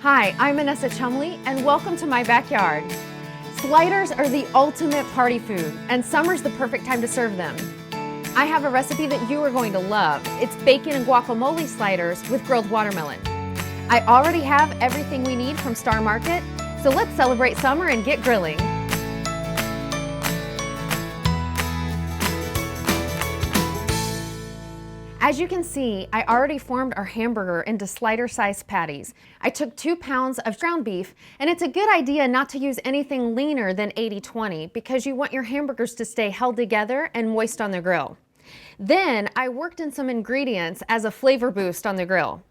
Hi, I'm Vanessa Chumley, and welcome to my backyard. Sliders are the ultimate party food, and summer's the perfect time to serve them. I have a recipe that you are going to love. It's bacon and guacamole sliders with grilled watermelon. I already have everything we need from Star Market, so let's celebrate summer and get grilling. As you can see, I already formed our hamburger into slider-sized patties. I took 2 pounds of ground beef, and it's a good idea not to use anything leaner than 80-20 because you want your hamburgers to stay held together and moist on the grill. Then I worked in some ingredients as a flavor boost on the grill.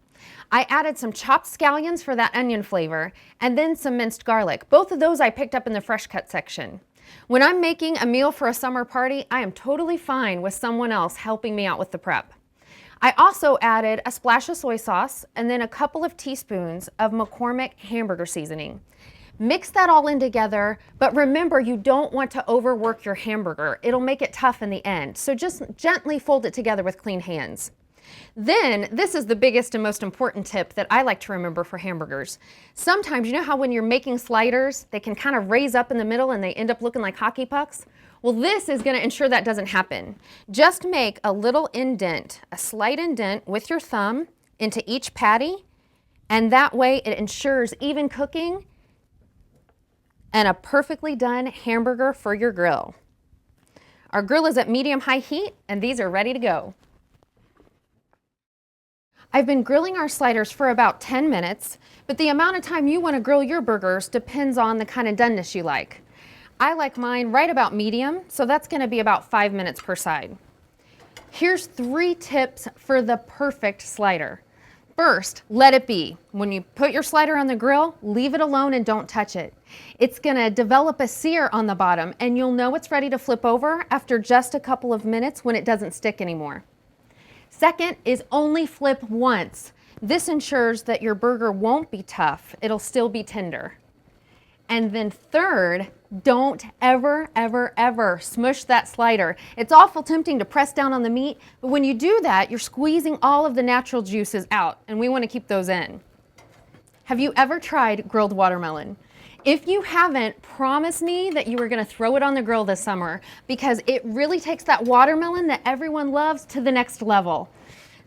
I added some chopped scallions for that onion flavor, and then some minced garlic. Both of those I picked up in the fresh cut section. When I'm making a meal for a summer party, I am totally fine with someone else helping me out with the prep. I also added a splash of soy sauce and then a couple of teaspoons of McCormick hamburger seasoning. Mix that all in together, but remember you don't want to overwork your hamburger. It'll make it tough in the end, so just gently fold it together with clean hands. Then, this is the biggest and most important tip that I like to remember for hamburgers. Sometimes, you know how when you're making sliders, they can kind of raise up in the middle and they end up looking like hockey pucks? Well, this is going to ensure that doesn't happen. Just make a little indent, a slight indent with your thumb into each patty, and that way it ensures even cooking and a perfectly done hamburger for your grill. Our grill is at medium-high heat, and these are ready to go. I've been grilling our sliders for about 10 minutes, but the amount of time you want to grill your burgers depends on the kind of doneness you like. I like mine right about medium, so that's going to be about 5 minutes per side. Here's 3 tips for the perfect slider. First, let it be. When you put your slider on the grill, leave it alone and don't touch it. It's going to develop a sear on the bottom, and you'll know it's ready to flip over after just a couple of minutes when it doesn't stick anymore. Second is only flip once. This ensures that your burger won't be tough. It'll still be tender. And then third, don't ever smush that slider. It's awful tempting to press down on the meat, but when you do that, you're squeezing all of the natural juices out, and we want to keep those in. Have you ever tried grilled watermelon? If you haven't, promise me that you are going to throw it on the grill this summer because it really takes that watermelon that everyone loves to the next level.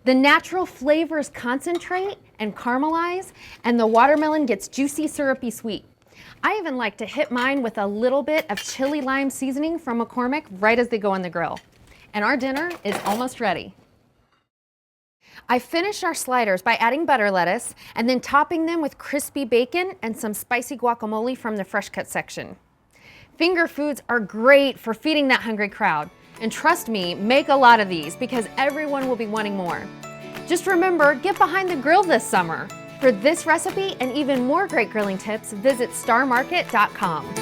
The natural flavors concentrate and caramelize, and the watermelon gets juicy, syrupy sweet. I even like to hit mine with a little bit of chili lime seasoning from McCormick right as they go on the grill. And our dinner is almost ready. I finished our sliders by adding butter lettuce and then topping them with crispy bacon and some spicy guacamole from the fresh cut section. Finger foods are great for feeding that hungry crowd. And trust me, make a lot of these because everyone will be wanting more. Just remember, get behind the grill this summer. For this recipe and even more great grilling tips, visit starmarket.com.